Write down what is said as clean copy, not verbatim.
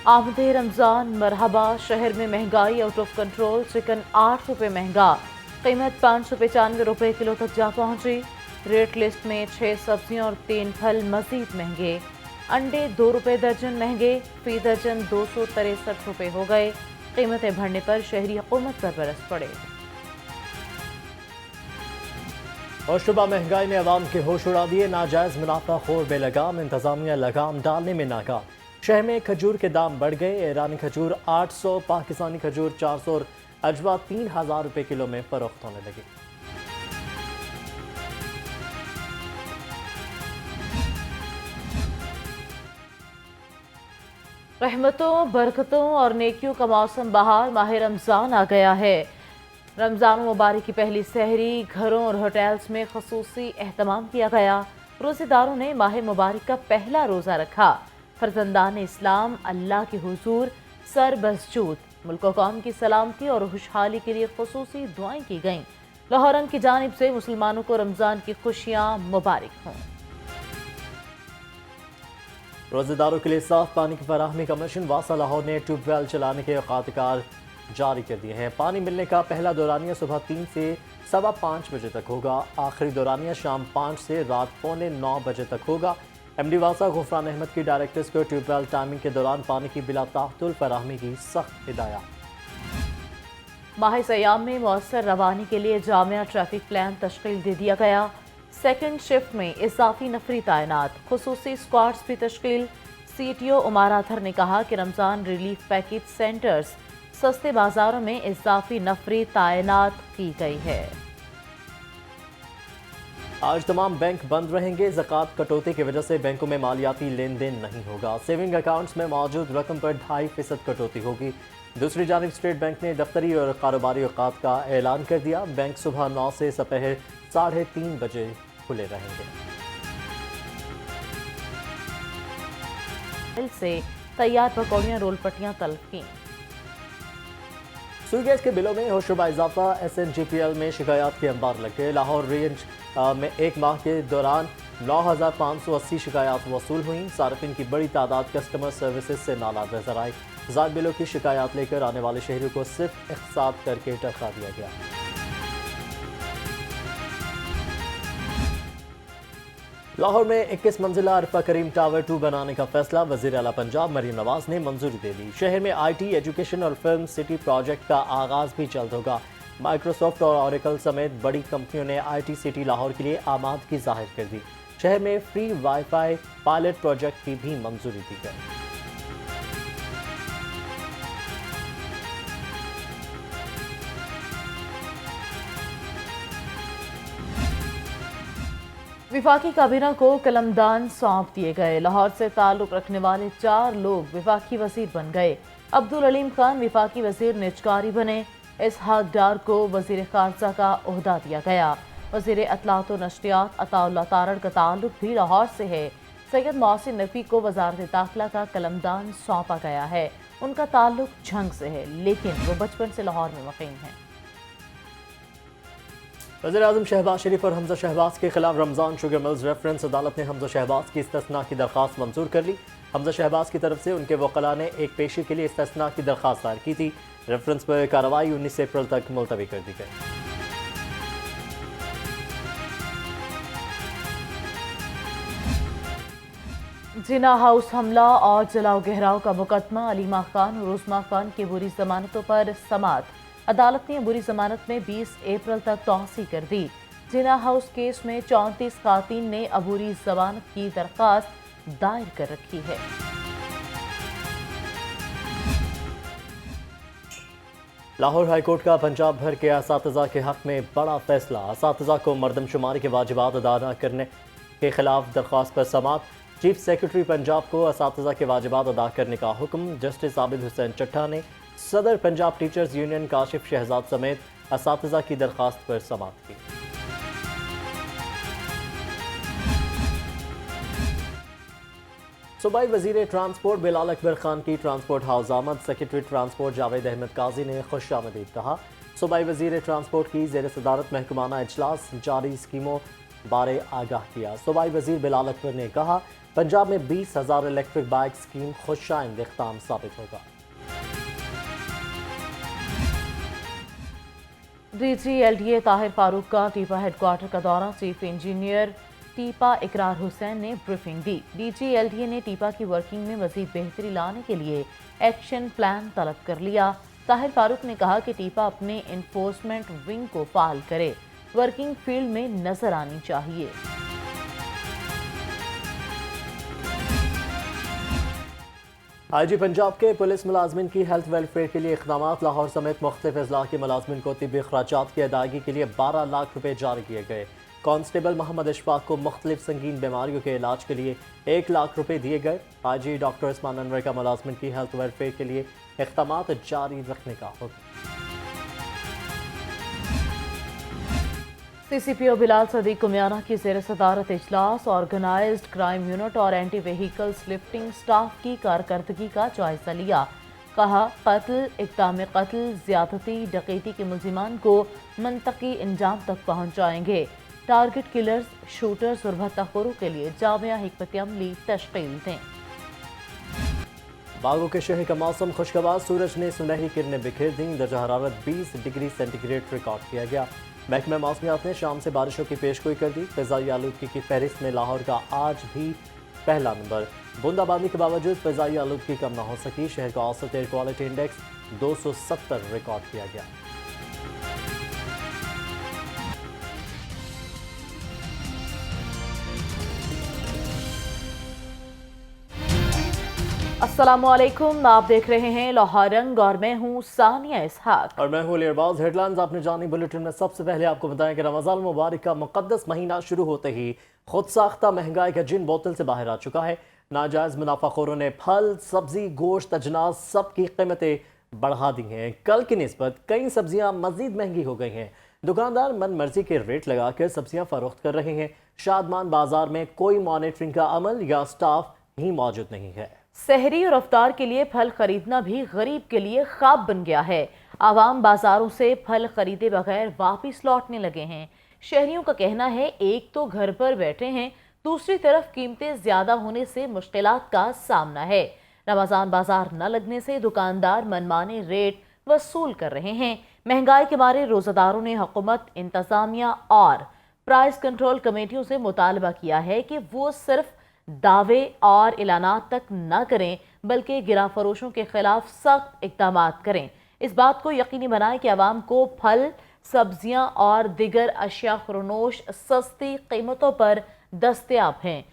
आमद रमज़ान मरहबा। शहर में महंगाई आउट ऑफ कंट्रोल। चिकन 8 रुपये महंगा, कीमत 595 रुपये किलो तक जा पहुंची। रेट लिस्ट में 6 सब्जियां और 3 फल मजीद महंगे। अंडे 2 रुपये दर्जन महंगे, फी दर्जन 263 रुपये हो गए। कीमतें बढ़ने पर शहरी हुकूमत पर बरस पड़े। और शुबा महंगाई ने अवाम के होश उड़ा दिए। नाजायज मुनाफा खोर बेलगाम, इंतजामिया लगाम डालने में नाकाम। शहर में खजूर के दाम बढ़ गए। ईरानी खजूर 800, पाकिस्तानी खजूर 400 और अजवा 3000 रुपये किलो में फरोख्त होने लगी। रहमतों, बरकतों और नेकियों का मौसम बहार। माह रमज़ान आ गया है। रमज़ान मुबारक की पहली सहरी घरों और होटल्स में खसूसी एहतमाम किया गया। रोज़ेदारों ने माह मुबारक का पहला रोज़ा रखा। फर्जंदान इस्लाम अल्लाह के हुजूर सर बसजूद। मुल्क व कौम की सलामती और खुशहाली के लिए खसूसी दुआएं की गईं। लाहौरन की जानिब से मुसलमानों को रमज़ान की खुशियाँ मुबारक हों। रोजेदारों के लिए साफ पानी की फराहमी का मिशन वासा लाहौर ने ट्यूबवेल चलाने के औकात जारी कर दिए हैं। पानी मिलने का पहला दौरानिया सुबह 3 से 5:15 बजे तक होगा। आखिरी दौरानिया शाम 5 से रात 8:45 बजे तक होगा। एमडी वासा गुफरान अहमद की डायरेक्टर्स को ट्यूबवेल टाइमिंग के दौरान पानी की बिला ताख्तुल फराहमी की सख्त हिदायत। माह सयाम में मौसर रवानी के लिए जामिया ट्रैफिक प्लान तश्कील दे दिया गया। सेकंड शिफ्ट में इजाफी नफरी तैनात, खुसूसी स्क्वाड्स भी तश्कील। CTO उमार आथर ने कहा कि रमज़ान रिलीफ पैकेज सेंटर्स सस्ते बाजारों में इजाफी नफरी तैनात की गई है। आज तमाम बैंक बंद रहेंगे। ज़कात कटौती की वजह से बैंकों में मालियाती लेन देन नहीं होगा। सेविंग अकाउंट्स में मौजूद रकम पर 2.5% कटौती होगी। दूसरी जानिब स्टेट बैंक ने दफ्तरी और कारोबारी औकात का ऐलान कर दिया। बैंक सुबह 9 से दोपहर 3:30 बजे खुले रहेंगे। से तैयार पकौड़ियाँ रोल पट्टियाँ तलब की। सुई गैस के बिलों में होशरुबा इजाफा। SNGPL में शिकायत के अंबार लग गए। लाहौर रेंज में एक माह के दौरान 9580 शिकायत वसूल हुई। सार्फिन की बड़ी तादाद कस्टमर सर्विसेज से नाराज नजर आई। ज़ायद बिलों की शिकायत लेकर आने वाले शहरियों को सिर्फ इख्तिसार करके टरखा दिया गया। लाहौर में 21 मंजिला अरफा करीम टावर 2 बनाने का फैसला। वज़ीर आला पंजाब मरीम नवाज ने मंजूरी दे दी। शहर में IT, एजुकेशन और फिल्म सिटी प्रोजेक्ट का आगाज भी जल्द होगा। माइक्रोसॉफ्ट और ऑरेकल समेत बड़ी कंपनियों ने IT सिटी लाहौर के लिए आमादगी जाहिर कर दी। शहर में फ्री वाईफाई पायलट प्रोजेक्ट की भी मंजूरी दी गई। विफाकी काबीना को कलमदान सौंप दिए गए। लाहौर से ताल्लुक रखने वाले 4 लोग विफाकी वजीर बन गए। अब्दुल अलीम खान विफाकी वजीर निजकारी बने। इसहाक डार को वजीर खारजा का ओहदा दिया गया। वजीर अतलात और नशरियात अताउल्लाह तारड़ का ताल्लुक भी लाहौर से है। सैयद मोहसिन नकवी को वजारत दाखिला का कलमदान सौंपा गया है। उनका ताल्लुक झंग से है, लेकिन वो बचपन से लाहौर में मुकीम है। वज़ीर-ए-आज़म शहबाज शरीफ और हमजा शहबाज के खिलाफ रमज़ान शुगर मिल्स रेफरेंस अदालत ने हमजा शहबाज की इस्तिस्ना की दरख्वास्त मंजूर कर ली। हमजा शहबाज की तरफ से उनके वकला ने एक पेशी के लिए इस्तिस्ना की दरख्वास्त दायर की थी। रेफरेंस पर कार्रवाई 19 अप्रैल तक मुलतवी कर दी गई। जिना हाउस हमला और जलाओ गहराव का मुकदमा। अलीमा खान और उस्मा खान की बुरी जमानतों पर समात। अदालत ने बुरी जमानत में 20 अप्रैल तक तौसी कर दी। जिना हाउस केस में 34 खातीन ने अबूरी जमानत की दरख्वास्त दायर कर रखी है। लाहौर हाईकोर्ट का पंजाब भर के असातिज़ा के हक में बड़ा फैसला। असातिज़ा को मरदमशुमारी के वाजिबात अदा न करने के खिलाफ दरख्वास्त पर समात। चीफ सेक्रेटरी पंजाब को असातिज़ा के वाजिबात अदा करने का हुक्म। जस्टिस आबिद हुसैन चट्टा ने सदर पंजाब टीचर्स यूनियन काशिफ शहजाद समेत असातिज़ा की दरख्वास्त पर समात की। सूबाई वजीर ट्रांसपोर्ट बिलाल अकबर खान की ट्रांसपोर्ट हाउस आमद। सेक्रेटरी ट्रांसपोर्ट जावेद अहमद काजी ने खुशामदीद कहा। सूबाई वजीर ट्रांसपोर्ट की ज़ेर सदारत महकमाना इजलास। जारी स्कीमों बारे आगाह किया। सूबाई वजीर बिलाल अकबर ने कहा, पंजाब में 20,000 इलेक्ट्रिक बाइक स्कीम खुशाइंद इख्ताम साबित होगा। DGLDA ताहिर फारूक का टीपा हेडक्वार्टर का दौरा। चीफ इंजीनियर टीपा इकरार हुसैन ने ब्रीफिंग दी। DGLDA ने टीपा की वर्किंग में मजीद बेहतरी लाने के लिए एक्शन प्लान तलब कर लिया। ताहिर फारूक ने कहा कि टीपा अपने इन्फोर्समेंट विंग को फाल करे, वर्किंग फील्ड में नजर आनी चाहिए। IG पंजाब के पुलिस मुलाजमिन की हेल्थ वेलफेयर के लिए इक़दामात। लाहौर समेत मुख्तलिफ अजला के मुलाजमिन को तिब्बी खर्चात की अदायगी के लिए 12 लाख रुपए जारी किए गए। कांस्टेबल मोहम्मद इशफाक को मुख्तलिफ संगीन बीमारियों के इलाज के लिए 1 लाख रुपए दिए गए। IG डॉक्टर उस्मान अनवर का मुलाजमिन की हेल्थ वेलफेयर के लिए इक़दामात जारी रखने का हुक्म। CCPO बिलाल सदीक कुमियाना की ज़ेर सदारत इजलास ऑर्गेनाइज्ड क्राइम यूनिट और एंटी व्हीकल्स लिफ्टिंग स्टाफ की कारकर्दगी का जायजा लिया। कहा, कत्ल, इक़दाम कत्ल, ज़्यादती, डकैती के मुल्ज़िमान को मंतकी इंजाम तक पहुँचाएंगे। टारगेट किलर्स, शूटर्स और भत्ताखोरों के लिए जामिया हिकमत अमली तश्कील दें। बागों के शहर का मौसम खुशगवार, सूरज ने सुनहरी किरणें बिखेर दी। दर्जा हरारत 20 डिग्री सेंटीग्रेड रिकॉर्ड किया गया। महकमा मौसमियात ने शाम से बारिशों की पेशगोई कर दी। फ़िज़ाई आलूदगी की फहरिस्त में लाहौर का आज भी पहला नंबर। बूंदाबांदी के बावजूद फ़िज़ाई आलूदगी कम न हो सकी। शहर का औसत एयर क्वालिटी इंडेक्स 270 रिकॉर्ड किया गया। अस्सलामुअलैकुम, आप देख रहे हैं लाहौर रंग और मैं हूँ सानिया इसहाक और मैं हूँ लियरबाज। हेडलाइंस आपने जानी बुलेटिन में। सबसे पहले आपको बताएं कि रमज़ान मुबारक का मुक़द्दस महीना शुरू होते ही खुद साख्ता महंगाई का जिन बोतल से बाहर आ चुका है। नाजायज़ मुनाफाखोरों ने फल, सब्जी, गोश्त, अजनास सब की कीमतें बढ़ा दी हैं। कल की निस्बत कई सब्जियां मजीद महंगी हो गई हैं। दुकानदार मन मर्जी के रेट लगाकर सब्जियां फरोख्त कर रहे हैं। शादमान बाजार में कोई मॉनिटरिंग का अमल या स्टाफ ही मौजूद नहीं है। सहरी और अफ्तार के लिए फल खरीदना भी गरीब के लिए ख्वाब बन गया है। आवाम बाजारों से फल खरीदे बगैर वापिस लौटने लगे हैं। शहरियों का कहना है, एक तो घर पर बैठे हैं, दूसरी तरफ कीमतें ज्यादा होने से मुश्किलात का सामना है। रमजान बाजार न लगने से दुकानदार मनमाने रेट वसूल कर रहे हैं। महंगाई के मारे रोजादारों ने हुकूमत, इंतजामिया और प्राइस कंट्रोल कमेटियों से मुतालबा किया है कि वो सिर्फ दावे और ऐलानात तक न करें, बल्कि गिरा फरोशों के खिलाफ सख्त इक़दामात करें। इस बात को यकीनी बनाएं कि आवाम को फल, सब्जियां और दिगर अशिया खुरनोश सस्ती कीमतों पर दस्तयाब हैं।